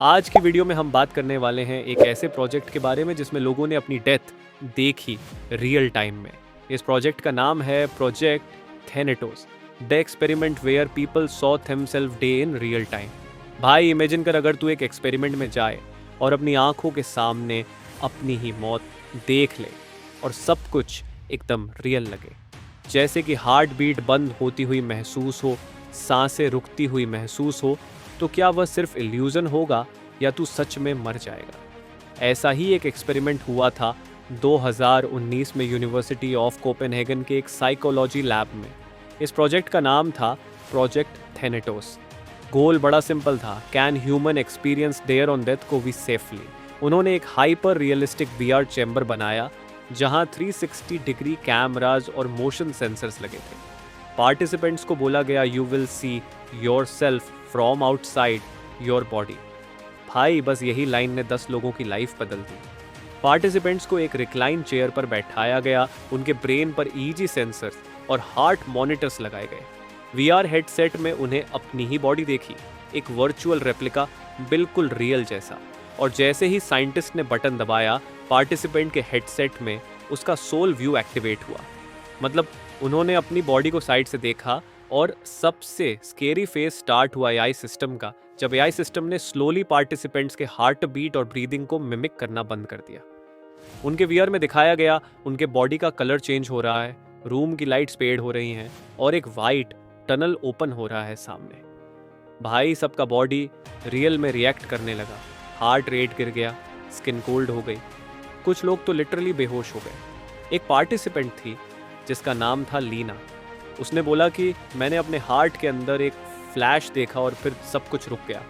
आज की वीडियो में हम बात करने वाले हैं एक ऐसे प्रोजेक्ट के बारे में जिसमें लोगों ने अपनी डेथ देखी रियल टाइम में। इस प्रोजेक्ट का नाम है project Thanatos, the experiment where people saw themself die in real time. भाई इमेजिन कर, अगर तू एक एक्सपेरिमेंट में जाए और अपनी आंखों के सामने अपनी ही मौत देख ले और सब कुछ एकदम रियल लगे, जैसे कि हार्ट बीट बंद होती हुई महसूस हो, सांसें रुकती हुई महसूस हो, तो क्या वह सिर्फ इल्यूजन होगा या तू सच में मर जाएगा? ऐसा ही एक एक्सपेरिमेंट हुआ था 2019 में यूनिवर्सिटी ऑफ कोपेनहेगन के एक साइकोलॉजी लैब में। इस प्रोजेक्ट का नाम था प्रोजेक्ट थेनेटोस। गोल बड़ा सिंपल था, can human experience their own death को वी सेफली। उन्होंने एक हाइपर रियलिस्टिक वीआर चैम्बर बनाया जहां 360 डिग्री कैमराज और मोशन सेंसर्स लगे थे। पार्टिसिपेंट्स को बोला गया, you will see your self from outside your body. भाई बस यही लाइन ने 10 लोगों की लाइफ बदल दी। पार्टिसिपेंट्स को एक रिक्लाइन चेयर पर बैठाया गया, उनके ब्रेन पर ईजी सेंसर्स और हार्ट मॉनिटर्स लगाए गए। वीआर हेडसेट में उन्हें अपनी ही बॉडी देखी, एक वर्चुअल रेप्लिका, बिल्कुल रियल जैसा। और जैसे ही साइंटिस्ट ने बटन दबाया, पार्टिसिपेंट के हेडसेट में उसका सोल व्यू एक्टिवेट हुआ। मतलब उन्होंने अपनी बॉडी को साइड से देखा और सबसे स्केरी फेज स्टार्ट हुआ एआई सिस्टम का, जब एआई सिस्टम ने स्लोली पार्टिसिपेंट्स के हार्ट बीट और ब्रीदिंग को मिमिक करना बंद कर दिया। उनके वीआर में दिखाया गया उनके बॉडी का कलर चेंज हो रहा है, रूम की लाइट्स फेड हो रही हैं और एक वाइट टनल ओपन हो रहा है सामने। भाई सबका बॉडी रियल में रिएक्ट करने लगा, हार्ट रेट गिर गया, स्किन कोल्ड हो गई, कुछ लोग तो लिटरली बेहोश हो गए। एक पार्टिसिपेंट थी जिसका नाम था लीना। उसने बोला कि मैंने अपने हार्ट के अंदर एक फ्लैश देखा और फिर सब कुछ रुक गया।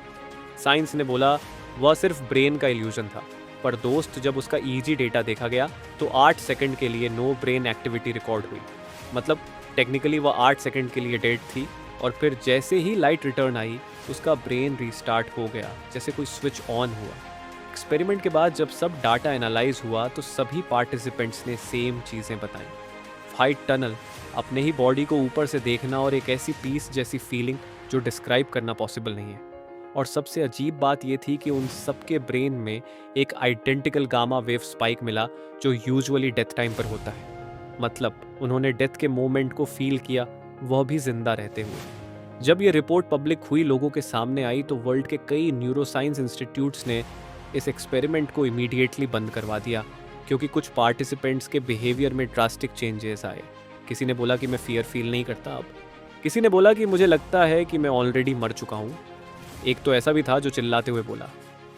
साइंस ने बोला वह सिर्फ ब्रेन का इल्यूजन था, पर दोस्त जब उसका ईजी डेटा देखा गया तो 8 सेकंड के लिए नो ब्रेन एक्टिविटी रिकॉर्ड हुई। मतलब टेक्निकली वह 8 सेकंड के लिए डेड थी और फिर जैसे ही लाइट रिटर्न आई उसका ब्रेन रीस्टार्ट हो गया, जैसे कोई स्विच ऑन हुआ। एक्सपेरिमेंट के बाद जब सब डाटा एनालाइज हुआ तो सभी पार्टिसिपेंट्स ने सेम चीज़ें बताई। वाइट टनल, अपने ही बॉडी को ऊपर से देखना और एक ऐसी पीस जैसी फीलिंग जो डिस्क्राइब करना पॉसिबल नहीं है। और सबसे अजीब बात यह थी कि उन सबके ब्रेन में एक आइडेंटिकल गामा वेव स्पाइक मिला जो यूजुअली डेथ टाइम पर होता है। मतलब उन्होंने डेथ के मोमेंट को फील किया, वह भी जिंदा रहते हुए। जब ये रिपोर्ट पब्लिक हुई, लोगों के सामने आई, तो वर्ल्ड के कई न्यूरोसाइंस इंस्टीट्यूट्स ने इस एक्सपेरिमेंट को इमीडिएटली बंद करवा दिया, क्योंकि कुछ पार्टिसिपेंट्स के बिहेवियर में ड्रास्टिक चेंजेस आए। किसी ने बोला कि मैं फियर फील नहीं करता अब, किसी ने बोला कि मुझे लगता है कि मैं ऑलरेडी मर चुका हूँ। एक तो ऐसा भी था जो चिल्लाते हुए बोला,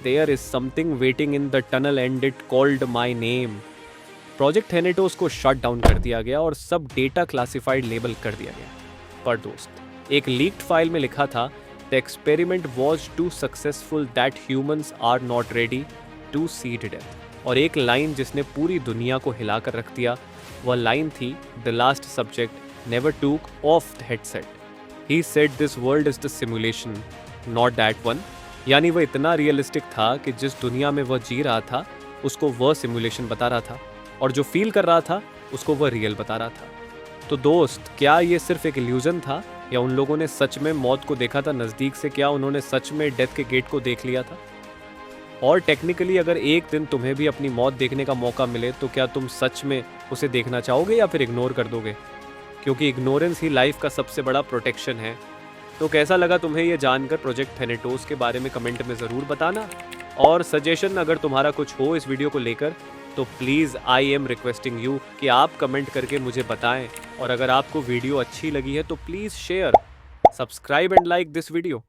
there is something waiting in the tunnel and it called my name. Project Thanatos को शट डाउन कर दिया गया और सब डेटा क्लासिफाइड लेबल कर दिया गया। पर दोस्त, एक लीक्ड फाइल में लिखा था, the experiment was too successful that humans are not ready to see death. और एक लाइन जिसने पूरी दुनिया को हिलाकर रख दिया, वह लाइन थी, द लास्ट सब्जेक्ट नेवर टूक of the headset, he said this world is the simulation not that one. यानी वह इतना रियलिस्टिक था कि जिस दुनिया में वह जी रहा था उसको वह सिमुलेशन बता रहा था, और जो फील कर रहा था उसको वह रियल बता रहा था। तो दोस्त, क्या ये सिर्फ एक इल्यूजन था या उन लोगों ने सच में मौत को देखा था नज़दीक से? क्या उन्होंने सच में डेथ के गेट को देख लिया था? और टेक्निकली अगर एक दिन तुम्हें भी अपनी मौत देखने का मौका मिले तो क्या तुम सच में उसे देखना चाहोगे या फिर इग्नोर कर दोगे? क्योंकि इग्नोरेंस ही लाइफ का सबसे बड़ा प्रोटेक्शन है। तो कैसा लगा तुम्हें ये जानकर प्रोजेक्ट थेनेटोस के बारे में कमेंट में ज़रूर बताना। और सजेशन अगर तुम्हारा कुछ हो इस वीडियो को लेकर तो please I am requesting you कि आप कमेंट करके मुझे बताएं। और अगर आपको वीडियो अच्छी लगी है तो please share, subscribe and like this video.